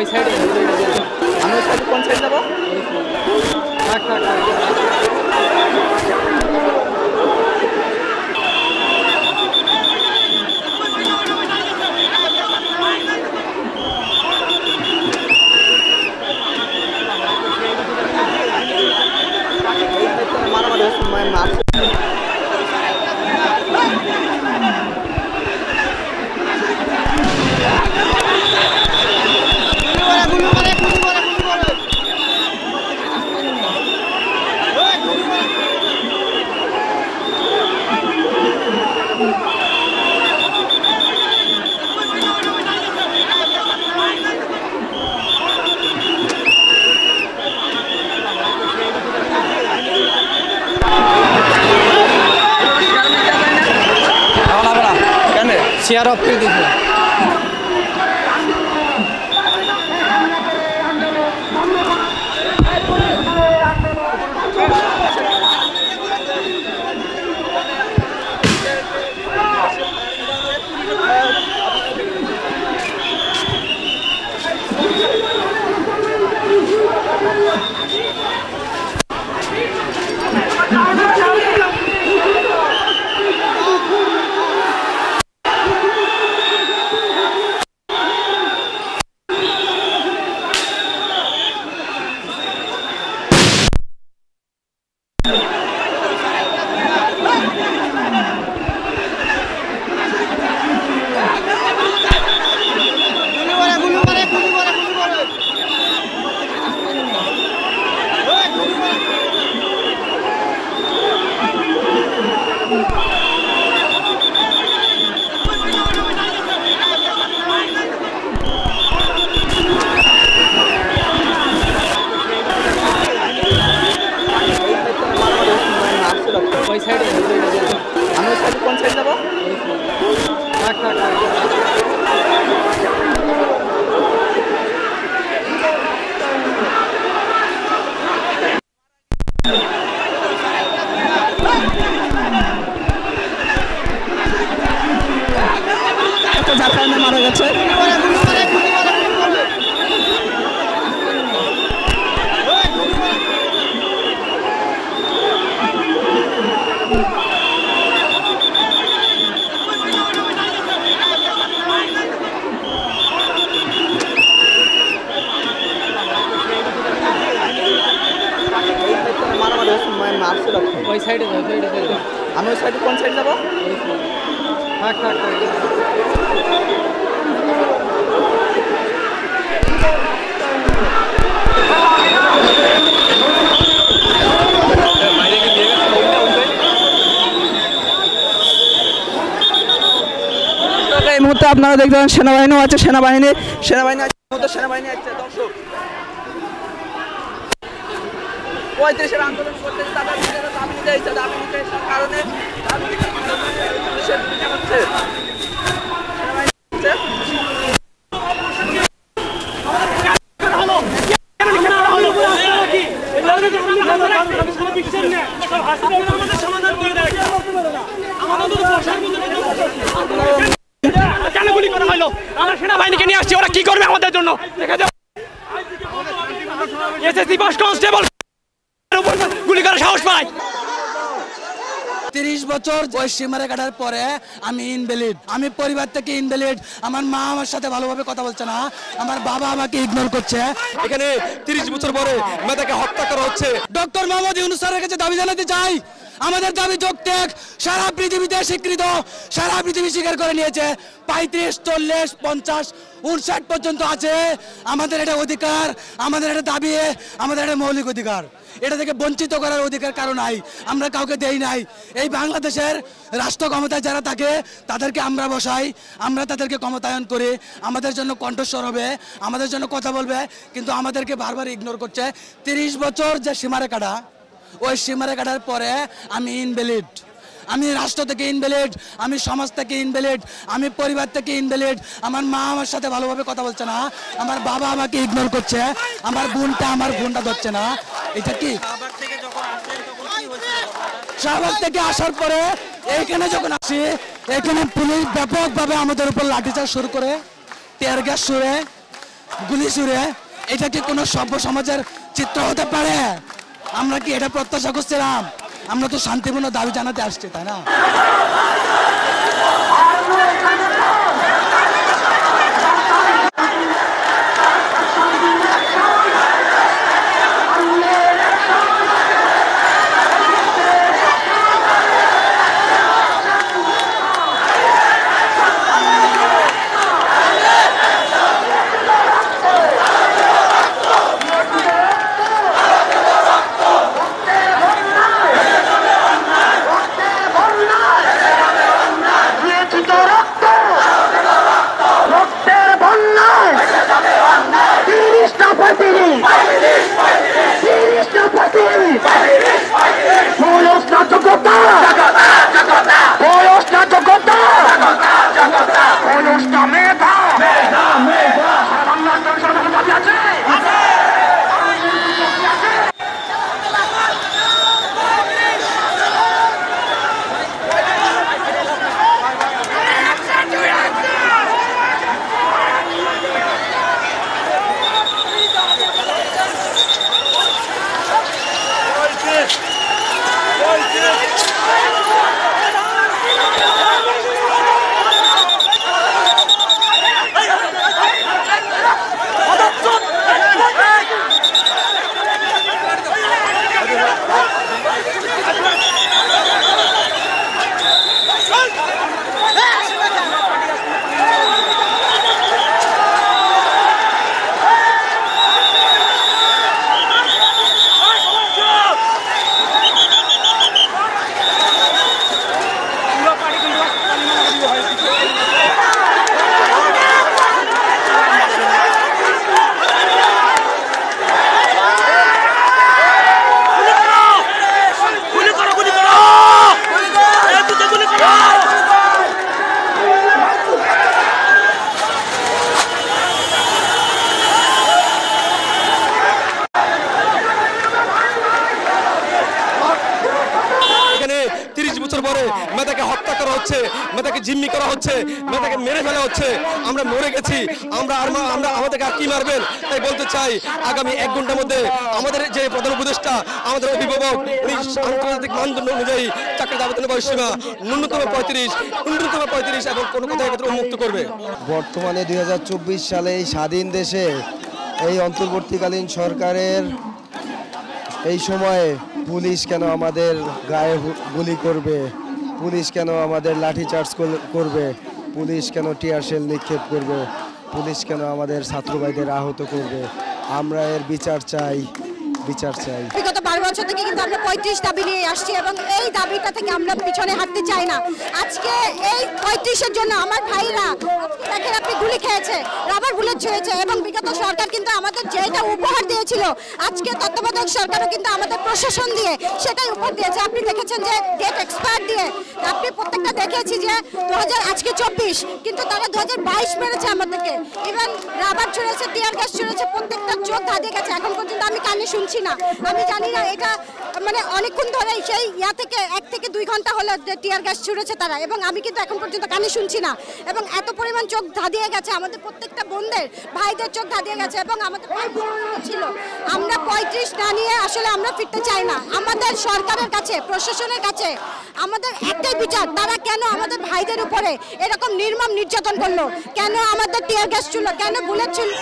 ওই সাইডে আমি ওই সাইডে কোন সাইড যাবো? থাক থাক থাক शेयर ऑफ कर दीजिए। ওই সাইডে আমি ওই সাইডে কোন সাইড যাবো? থাক থাক থাক মারা গেছে। ওই সাইডে আমি ওই সাইডে কোন সাইড যাবো? থাক থাক থাক এই মুহূর্তে আপনারা দেখবেন সেনাবাহিনী আছে, সেনাবাহিনী আছে দর্শক 35 আন্দোলন করতে তাদের দাবি দিয়েছে, দাবি নিতে কারণে সেনাবাহিনীকে নিয়ে আসছি, ওরা কি করবে আমাদের জন্য? এসএসসি পাস কনস্টেবল গুলি করার সাহস পায়। 30 বছর ওই সীমারে কাটার পরে আমি ইনভ্যালিড, আমি পরিবার থেকে ইনভ্যালিড। আমার মা আমার সাথে ভালোভাবে কথা বলছে না, আমার বাবা আমাকে ইগনোর করছে। এখানে 30 বছর পরে মেয়েটাকে হত্যা করা হচ্ছে। ডক্টর মোহাম্মদ ইউনূস স্যারের কাছে দাবি জানাতে চাই, আমাদের দাবি যৌক্তিক, সারা পৃথিবীতে স্বীকৃত, সারা পৃথিবী স্বীকার করে নিয়েছে। 35, 40, 50, 59 পর্যন্ত আছে। আমাদের এটা অধিকার, আমাদের এটা দাবি, আমাদের এটা মৌলিক অধিকার। এটা থেকে বঞ্চিত করার অধিকার কারো নাই, আমরা কাউকে দেই নাই। এই বাংলাদেশের রাষ্ট্র ক্ষমতায় যারা থাকে তাদেরকে আমরা বসাই, আমরা তাদেরকে ক্ষমতায়ন করি, আমাদের জন্য কণ্ঠস্বর হবে, আমাদের জন্য কথা বলবে, কিন্তু আমাদেরকে বারবার ইগনোর করছে। 30 বছর যে সীমারেখাটা, ওই সীমারেখাটার পরে আমি ইনভ্যালিড, আমি রাষ্ট্র থেকে ইনভ্যালিড, আমি সমাজ থেকে ইনভ্যালিড, আমি পরিবার থেকে ইনভ্যালিড। আমার মা আমার সাথে ভালোভাবে কথা বলছে না, আমার বাবা আমাকে ইগনোর করছে, আমার বোনটা ধরছে না। এটা কি শাহবাগ থেকে আসার পরে এইখানে যখন আসি, এখানে পুলিশ ব্যাপকভাবে আমাদের উপর লাঠিচার্জ শুরু করে, টিয়ার গ্যাস ছুড়ে, গুলি ছুড়ে, এটা কি কোনো সভ্য সমাজের চিত্র হতে পারে? আমরা কি এটা প্রত্যাশা করছিলাম? আমরা তো শান্তিপূর্ণ দাবি জানাতে আসছি, তাই না? মেয়েটাকে হত্যা করা হচ্ছে, মেয়েটাকে জিম্মি করা হচ্ছে, মেয়েটাকে মেরে ফেলা হচ্ছে। আমরা মরে গেছি, আমরা আমাদেরকে আর কি মারবেন? তাই বলতে চাই, আগামী 1 ঘন্টার মধ্যে আমাদের যে প্রধান উপদেষ্টা, আমাদের অভিভাবক, উনি আন্তর্জাতিক মানদণ্ড অনুযায়ী চাকরির আবেদনের বয়সসীমা ন্যূনতম 35 এবং কোনো কোথাও ক্ষেত্রে উন্মুক্ত করবে। বর্তমানে 2024 সালে এই স্বাধীন দেশে এই অন্তর্বর্তীকালীন সরকারের এই সময়ে পুলিশ কেন আমাদের গায়ে গুলি করবে? পুলিশ কেন আমাদের লাঠিচার্জ করবে? পুলিশ কেন টিয়ার শেল নিক্ষেপ করবে? পুলিশ কেন আমাদের ছাত্র ভাইদের আহত করবে? আমরা এর বিচার চাই। বিগত 12 বছর থেকে কিন্তু আমরা 35 দাবি নিয়ে আসছি এবং এই দাবিটা থেকে আমরা পিছনে হাঁটতে চাই না। আজকে এই 35-এর জন্য আমার ভাইরা দেখেন আপনি গুলি খেয়েছে, রাবার বুলেট ছুঁয়েছে এবং বিগত সরকার কিন্তু আমাদের যেটা উপহার দিয়েছিল, আজকে তত্ত্বাবধায়ক সরকারও কিন্তু আমাদের প্রশাসন দিয়ে সেটাই উপহার দিয়েছে। আপনি দেখেছেন যে ডেট এক্সপায়ার দিয়ে, আপনি প্রত্যেকটা দেখেছি যে 2000 আজকে 24 কিন্তু তারা 2022 মেরেছে আমাদেরকে। ইভেন রাবার ছুঁড়েছে, টিয়ার গ্যাস ছুঁড়েছে, প্রত্যেকটা চোখ ধাঁধিয়ে গেছে। এখন পর্যন্ত আমি কানে শুনছি না, আমি জানি না এটা মানে অনেকক্ষণ ধরে সেই থেকে 1 থেকে 2 ঘন্টা হলো টিয়ার গ্যাস ছুঁড়েছে তারা এবং আমি কিন্তু এখন পর্যন্ত কানে শুনছি না। এবং এত পরিমাণ চোখ ধাঁধিয়ে গেছে, আমাদের প্রত্যেকটা বোনদের ভাইদের চোখ ধাঁধিয়ে গেছে এবং আমাদের ছিল। আমরা 35 না নিয়ে আসলে আমরা ফিরতে চাই না। আমাদের সরকারের কাছে, প্রশাসনের কাছে আমাদের একটাই বিচার, তারা কেন আমাদের ভাইদের উপরে এরকম নির্মম নির্যাতন করলো, কেন আমাদের টিয়ার গ্যাস ছুড়লো, কেন বুলেট ছুড়লো।